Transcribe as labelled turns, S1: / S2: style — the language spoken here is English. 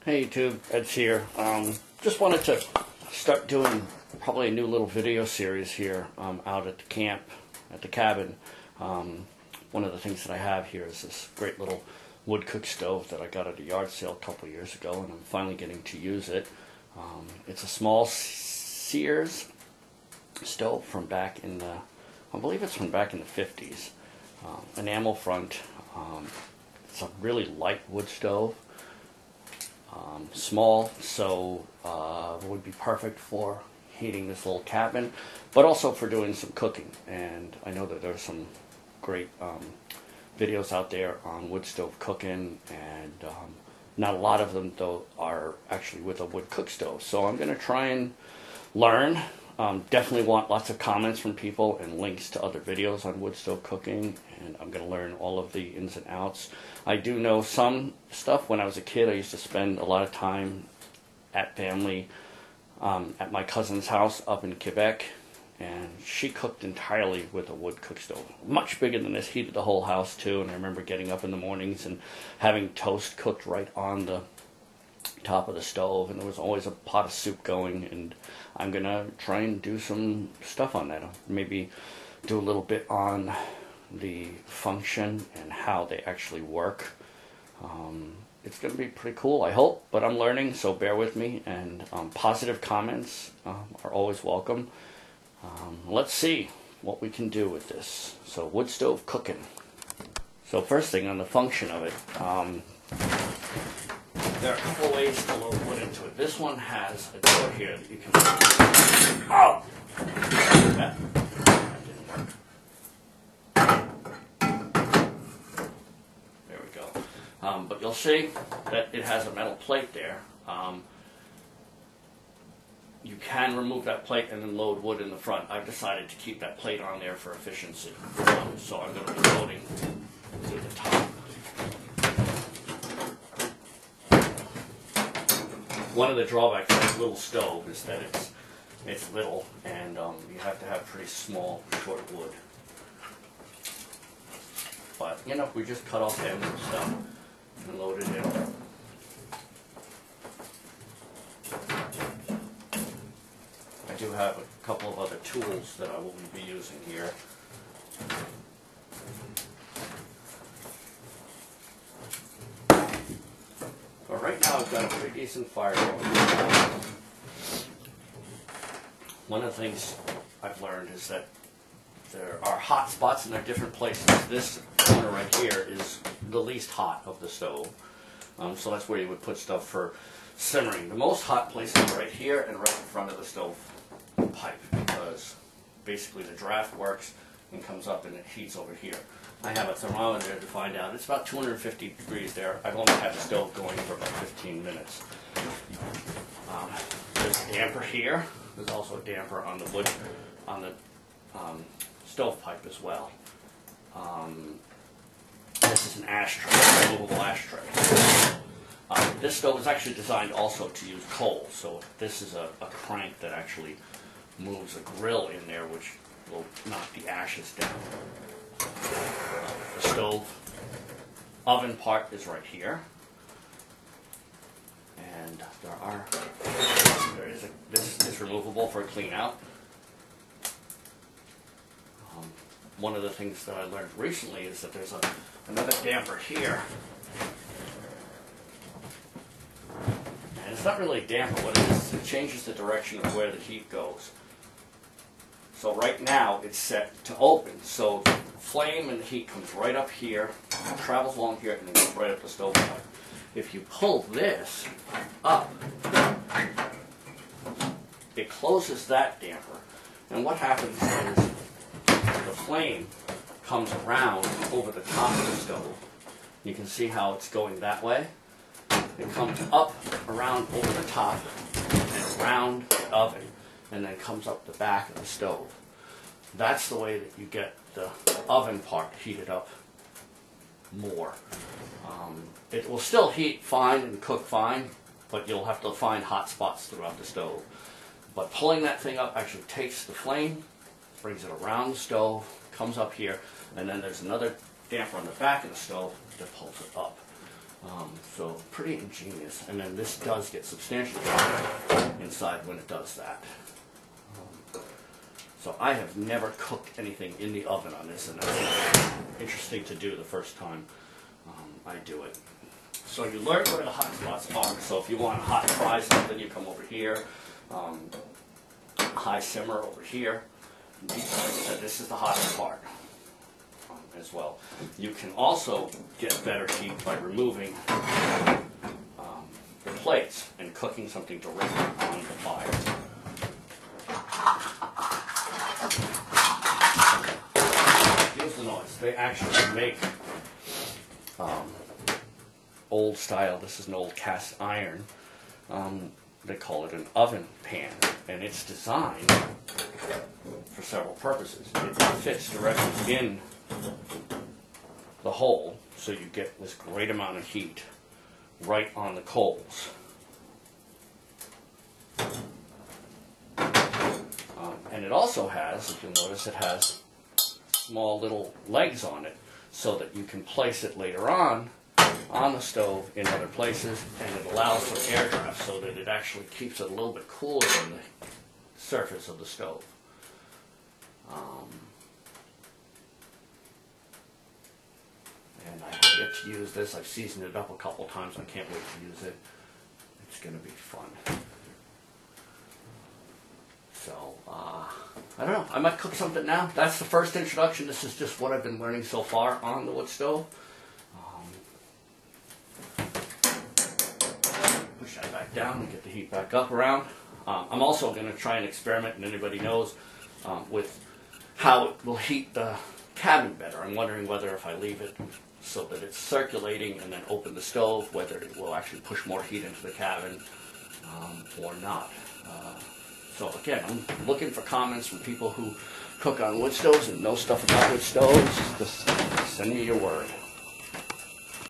S1: Hey YouTube, Ed's here. Just wanted to start doing probably a new little video series here out at the camp, at the cabin. One of the things that I have here is this great little wood cook stove that I got at a yard sale a couple years ago, and I'm finally getting to use it. It's a small Sears stove from back in the, I believe it's from back in the 50s. Enamel front. It's a really light wood stove. Small, so would be perfect for heating this little cabin, but also for doing some cooking. And I know that there's some great videos out there on wood stove cooking, and not a lot of them though are actually with a wood cook stove. So I'm going to try and learn. Definitely want lots of comments from people and links to other videos on wood stove cooking, and I'm going to learn all of the ins and outs. I do know some stuff. When I was a kid, I used to spend a lot of time at family, at my cousin's house up in Quebec, and she cooked entirely with a wood cook stove. Much bigger than this, heated the whole house too, and I remember getting up in the mornings and having toast cooked right on the top of the stove, and there was always a pot of soup going, and I'm gonna try and do some stuff on that. Maybe do a little bit on the function and how they actually work. It's gonna be pretty cool, I hope, but I'm learning, so bear with me, and positive comments are always welcome. Let's see what we can do with this. So wood stove cooking. So first thing on the function of it, there are a couple ways to load wood into it. This one has a door here that you can... Oh! That didn't work. There we go. But you'll see that it has a metal plate there. You can remove that plate and then load wood in the front. I've decided to keep that plate on there for efficiency. So I'm going to be loading to the top. One of the drawbacks of this little stove is that it's little, and you have to have pretty small, short wood. But, you know, we just cut off ends and stuff and load it in. I do have a couple of other tools that I will be using here. But right now I've got a pretty decent fire going. One of the things I've learned is that there are hot spots and there are different places. This corner right here is the least hot of the stove. So that's where you would put stuff for simmering. The most hot place is right here and right in front of the stove pipe, because basically the draft works and comes up and it heats over here. I have a thermometer to find out. It's about 250 degrees there. I've only had the stove going for about 15 minutes. There's a damper here. There's also a damper on the wood, on the stove pipe as well. This is an ashtray, a removable ashtray. This stove is actually designed also to use coal, so this is a crank that actually moves a grill in there, which will knock the ashes down. The stove oven part is right here, and this is removable for a clean out. One of the things that I learned recently is that there's another damper here, and it's not really a damper. What it is, it changes the direction of where the heat goes. So right now it's set to open, so the flame and the heat comes right up here, travels along here, and then goes right up the stove pipe. If you pull this up, it closes that damper, and what happens is the flame comes around over the top of the stove. You can see how it's going that way. It comes up, around over the top, and around the oven, and then comes up the back of the stove. That's the way that you get the oven part heated up more. It will still heat fine and cook fine, but you'll have to find hot spots throughout the stove. But pulling that thing up actually takes the flame, brings it around the stove, comes up here, and then there's another damper on the back of the stove that pulls it up. So pretty ingenious. And then this does get substantially darker inside when it does that. So I have never cooked anything in the oven on this, and that's interesting to do the first time I do it. So you learn where the hot spots are. So if you want to hot fry something, you come over here. High simmer over here. Like I said, this is the hottest part as well. You can also get better heat by removing the plates and cooking something directly on the fire. Here's the noise. They actually make old style, this is an old cast iron, they call it an oven pan, and it's designed for several purposes. It fits directly in the hole, so you get this great amount of heat right on the coals. And it also has, if you'll notice, it has small little legs on it so that you can place it later on the stove in other places, and it allows for air draft so that it actually keeps it a little bit cooler than the surface of the stove. And I get to use this. I've seasoned it up a couple times. I can't wait to use it. It's going to be fun. So, I don't know. I might cook something now. That's the first introduction. This is just what I've been learning so far on the wood stove. Push that back down and get the heat back up around. I'm also going to try and experiment, and anybody knows, with how it will heat the cabin better. I'm wondering whether if I leave it so that it's circulating and then open the stove, whether it will actually push more heat into the cabin or not. So again, I'm looking for comments from people who cook on wood stoves and know stuff about wood stoves. Just send me your word.